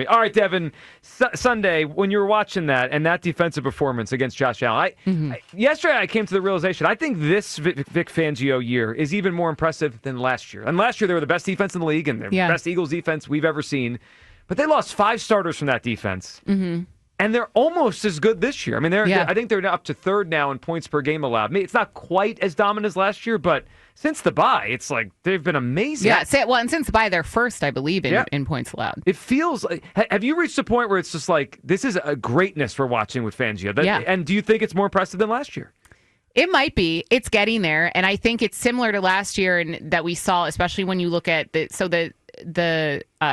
All right, Devin, Sunday, when you were watching that and that defensive performance against Josh Allen, yesterday I came to the realization, I think this Vic Fangio year is even more impressive than last year. And last year they were the best defense in the league and the best Eagles defense we've ever seen. But they lost 5 starters from that defense. And they're almost as good this year. I mean, I think they're up to 3rd now in points per game allowed. Maybe it's not quite as dominant as last year, but since the bye, it's like they've been amazing. Yeah, and since the bye, they're first, I believe, in points allowed. It feels like, have you reached a point where it's just like, this is a greatness for watching with Fangio? And do you think it's more impressive than last year? It might be. It's getting there. And I think it's similar to last year and that we saw, especially when you look at the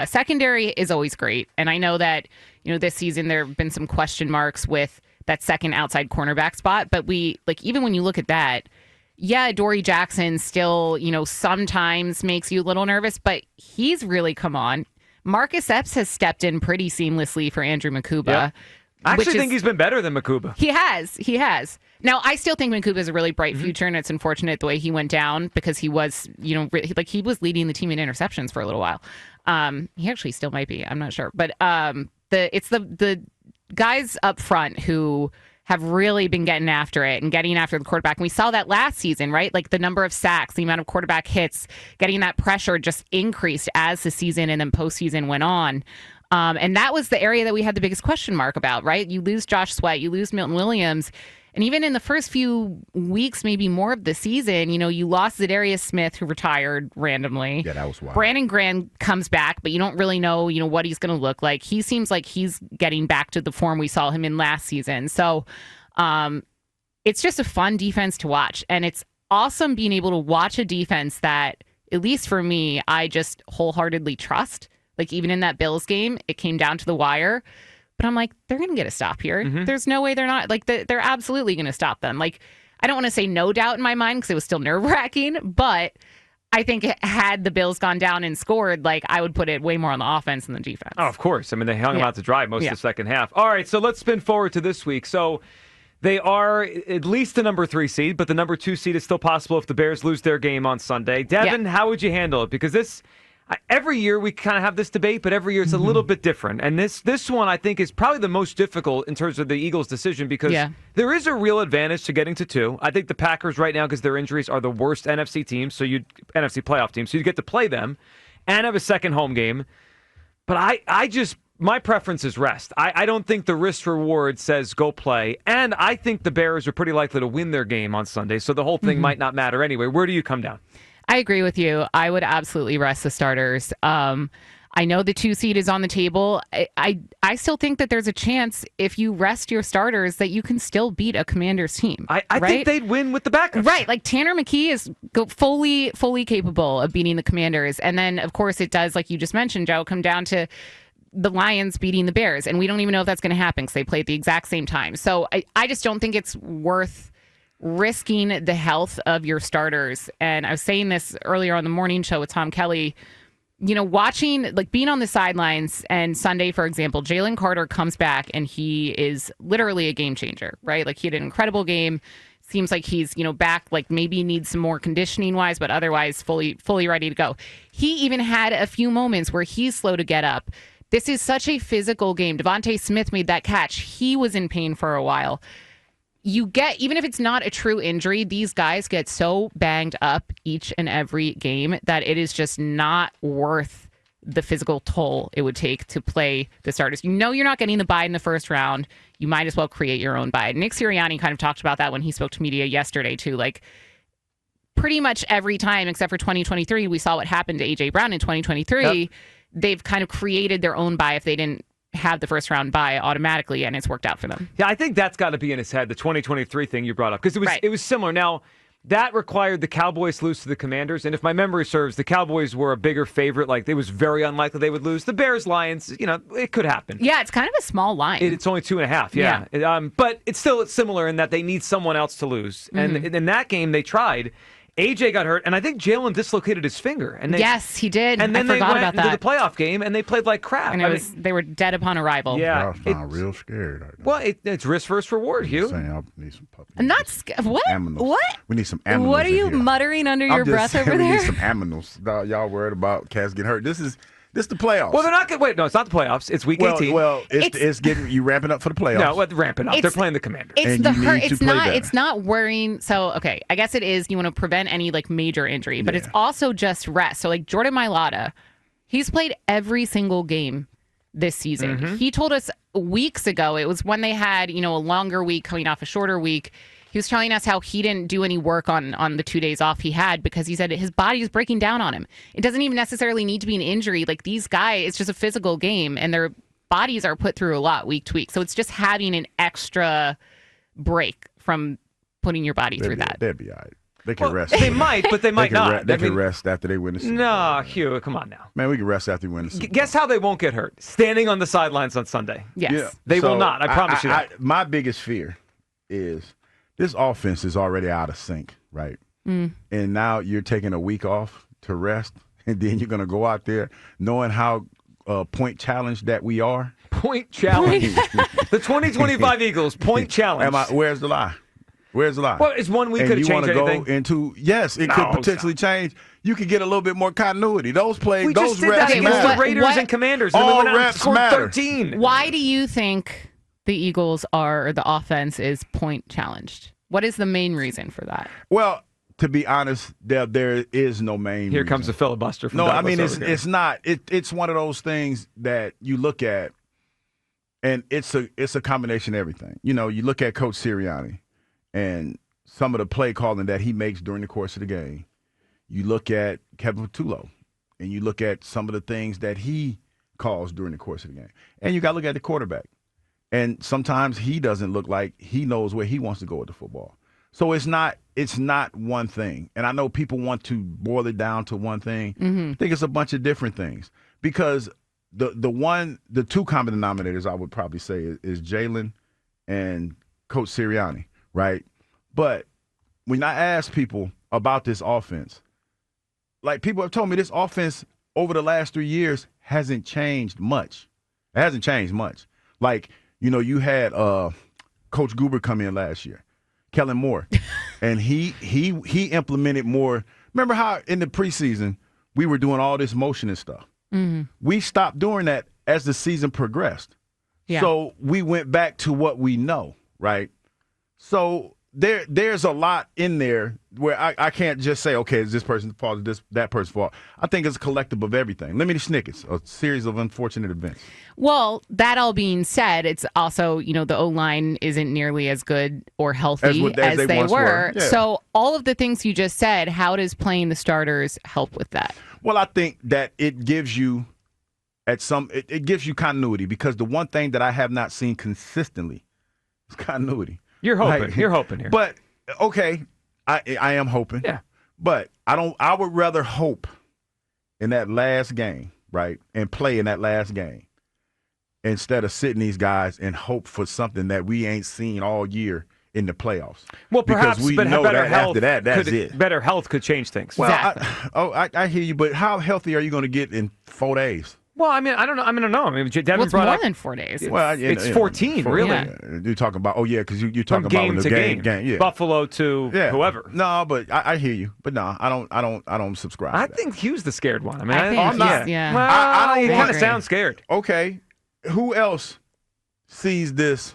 secondary is always great. And I know that, this season there have been some question marks with that second outside cornerback spot. But even when you look at that, Dory Jackson still, sometimes makes you a little nervous, but he's really come on. Marcus Epps has stepped in pretty seamlessly for Andrew Makuba. Yep. I actually think he's been better than Makuba. He has. Now, I still think Makuba has a really bright future, and it's unfortunate the way he went down because he was, he was leading the team in interceptions for a little while. He actually still might be. I'm not sure. But it's the guys up front who have really been getting after it and getting after the quarterback. And we saw that last season, right? Like the number of sacks, the amount of quarterback hits, getting that pressure just increased as the season and then postseason went on. And that was the area that we had the biggest question mark about, right? You lose Josh Sweat, you lose Milton Williams. And even in the first few weeks, maybe more of the season, you lost Zadarius Smith, who retired randomly. Yeah, that was wild. Brandon Graham comes back, but you don't really know, what he's going to look like. He seems like he's getting back to the form we saw him in last season. So it's just a fun defense to watch. And it's awesome being able to watch a defense that, at least for me, I just wholeheartedly trust. Like even in that Bills game, it came down to the wire. But I'm like, they're going to get a stop here. There's no way they're not. Like, they're absolutely going to stop them. Like, I don't want to say no doubt in my mind because it was still nerve-wracking, but I think had the Bills gone down and scored, like, I would put it way more on the offense than the defense. Oh, of course. I mean, they hung them out to dry most of the second half. All right, so let's spin forward to this week. So they are at least the number 3 seed, but the number 2 seed is still possible if the Bears lose their game on Sunday. Devin, how would you handle it? Because every year we kind of have this debate, but every year it's a little bit different. And this one, I think, is probably the most difficult in terms of the Eagles' decision because there is a real advantage to getting to 2. I think the Packers right now, because their injuries, are the worst NFC team, NFC playoff team, so you get to play them and have a second home game. But my preference is rest. I don't think the risk-reward says go play. And I think the Bears are pretty likely to win their game on Sunday, so the whole thing might not matter anyway. Where do you come down? I agree with you. I would absolutely rest the starters. I know the 2 seed is on the table. I still think that there's a chance if you rest your starters that you can still beat a Commanders team. I think they'd win with the backups. Right. Like Tanner McKee is fully capable of beating the Commanders. And then, of course, it does, like you just mentioned, Joe, come down to the Lions beating the Bears. And we don't even know if that's going to happen because they play at the exact same time. So I just don't think it's worth risking the health of your starters. And I was saying this earlier on the morning show with Tom Kelly, watching, like being on the sidelines, and Sunday, for example, Jalen Carter comes back and he is literally a game changer, right? Like he had an incredible game. Seems like he's, back, like maybe needs some more conditioning wise, but otherwise fully ready to go. He even had a few moments where he's slow to get up. This is such a physical game. Devontae Smith made that catch. He was in pain for a while. Even if it's not a true injury, these guys get so banged up each and every game that it is just not worth the physical toll it would take to play the starters. You're not getting the bye in the first round. You might as well create your own bye. Nick Sirianni kind of talked about that when he spoke to media yesterday, too. Like, pretty much every time, except for 2023, we saw what happened to A.J. Brown in 2023. They've kind of created their own bye if they didn't have the first round bye automatically, and it's worked out for them. Yeah, I think that's got to be in his head, the 2023 thing you brought up, because it was similar. Now, that required the Cowboys to lose to the Commanders, and if my memory serves, the Cowboys were a bigger favorite. Like, it was very unlikely they would lose. The Bears, Lions, it could happen. Yeah, it's kind of a small line. It's only 2.5, yeah. But it's similar in that they need someone else to lose. And in that game, they tried. AJ got hurt, and I think Jalen dislocated his finger. Yes, he did. And then I forgot about that. They went into the playoff game, and they played like crap. And they were dead upon arrival. Yeah. I was real scared. Well, it's risk versus reward, Hugh. I need some puppies. And that's what? Aminals. What? We need some aminals. What are you in here. muttering under your breath over there? We need some aminals. Y'all worried about cats getting hurt. This This the playoffs. Well, they're not going to wait. No, it's not the playoffs. It's week 18. Well, it's getting you ramping up for the playoffs. No, ramping up. They're playing the Commanders. It's And the you hurt. need to It's play not. better. It's not worrying. So okay, I guess it is. You want to prevent any like major injury, but it's also just rest. So like Jordan Mailata, he's played every single game this season. Mm-hmm. He told us weeks ago. It was when they had a longer week coming off a shorter week. He was telling us how he didn't do any work on the 2 days off he had because he said his body is breaking down on him. It doesn't even necessarily need to be an injury. Like these guys, it's just a physical game, and their bodies are put through a lot week to week. So it's just having an extra break from putting your body through that. They'd be all right. They can rest. They might, but they might not. They can rest after they win the Super Bowl. No, Hugh, come on now. Man, we can rest after we win the Super Bowl. Guess how they won't get hurt? Standing on the sidelines on Sunday. Yes. Yeah. They will not. I promise you that. My biggest fear is this offense is already out of sync, right? And now you're taking a week off to rest, and then you're going to go out there knowing how point challenged that we are. Point challenge. The 2025 Eagles, point challenge. Where's the lie? Where's the lie? Well, it's 1 week could have changed anything. It could potentially change. You could get a little bit more continuity. Those plays, We those just did reps that against matter. the Raiders and Commanders. And All we went out and reps scored matter. 13. Why do you think the Eagles or the offense is point challenged? What is the main reason for that? Well, to be honest, there is no main Here reason. comes a filibuster from No, I Douglas mean, over here. it's not. It's one of those things that you look at, and it's a combination of everything. You look at Coach Sirianni and some of the play calling that he makes during the course of the game. You look at Kevin Patullo, and you look at some of the things that he calls during the course of the game. And you got to look at the quarterback. And sometimes he doesn't look like he knows where he wants to go with the football. So it's not one thing. And I know people want to boil it down to one thing. I think it's a bunch of different things. Because the two common denominators I would probably say is Jalen and Coach Sirianni, right? But when I ask people about this offense, like people have told me this offense over the last 3 years hasn't changed much. It hasn't changed much. Like, you had Coach Goober come in last year, Kellen Moore, and he implemented more. Remember how in the preseason we were doing all this motion and stuff? We stopped doing that as the season progressed. Yeah. So we went back to what we know, right? So there's a lot in there where I can't just say, okay, is this person's fault, is that person's fault. I think it's a collective of everything. Lemony Snicket's, a series of unfortunate events. Well, that all being said, it's also, the O-line isn't nearly as good or healthy as they once were. Yeah. So all of the things you just said, how does playing the starters help with that? Well, I think that it gives you it gives you continuity, because the one thing that I have not seen consistently is continuity. You're hoping. Like, You're hoping here. But okay, I am hoping. Yeah. But I would rather hope in that last game, right, and play in that last game instead of sitting these guys and hope for something that we ain't seen all year in the playoffs. Well, perhaps because we better know that health after that, that's it. Better health could change things. Well, Exactly. I hear you, but how healthy are you going to get in 4 days? Well, I mean, I don't know. I don't know. I mean, Devin Well, it's brought more up than 4 days. Well, it's 14, really. Yeah. You're talking about, because you're from talking game about to game, yeah. Buffalo to whoever. No, but I hear you. But no, I don't subscribe. I to that. think Hugh's the scared one. I mean, I think I'm not. yeah. Well, I don't you want kind of to- sound scared. Okay, who else sees this?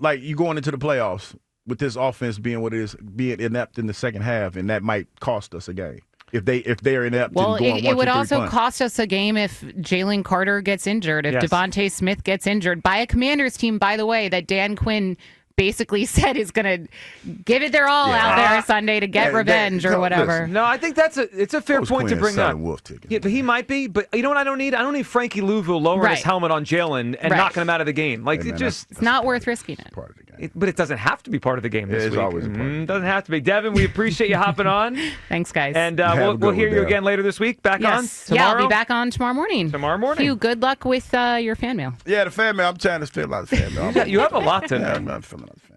Like, you going into the playoffs with this offense being what it is, being inept in the second half, and that might cost us a game if they're inept. Well, and going it would 1, 2, 3 also punt. cost us a game if Jalen Carter gets injured, if Yes. Devontae Smith gets injured by a Commanders team, by the way, that Dan Quinn basically said is going to give it their all out there Sunday to get revenge or whatever. No, I think it's a fair Coach point to Quinn bring up. selling wolf tickets. Yeah, but he might be. But you know what I don't need? I don't need Frankie Louisville lowering his Right. helmet on Jalen and Right. knocking him out of the game. Like, Hey, it man, just. It's not worth risking it. part of the game. But it doesn't have to be part of the game this It's week. always a part of the game. Doesn't have to be. Devin, we appreciate you hopping on. Thanks, guys. And Have a we'll good hear one, you Dev. again later this week. Back on yes. tomorrow. Yeah, I'll be back on tomorrow morning. Tomorrow morning. Hugh, good luck with your fan mail. Yeah, the fan mail. I'm trying to fill out the fan mail. You have a lot to Yeah, know. I'm not filling out the fan mail.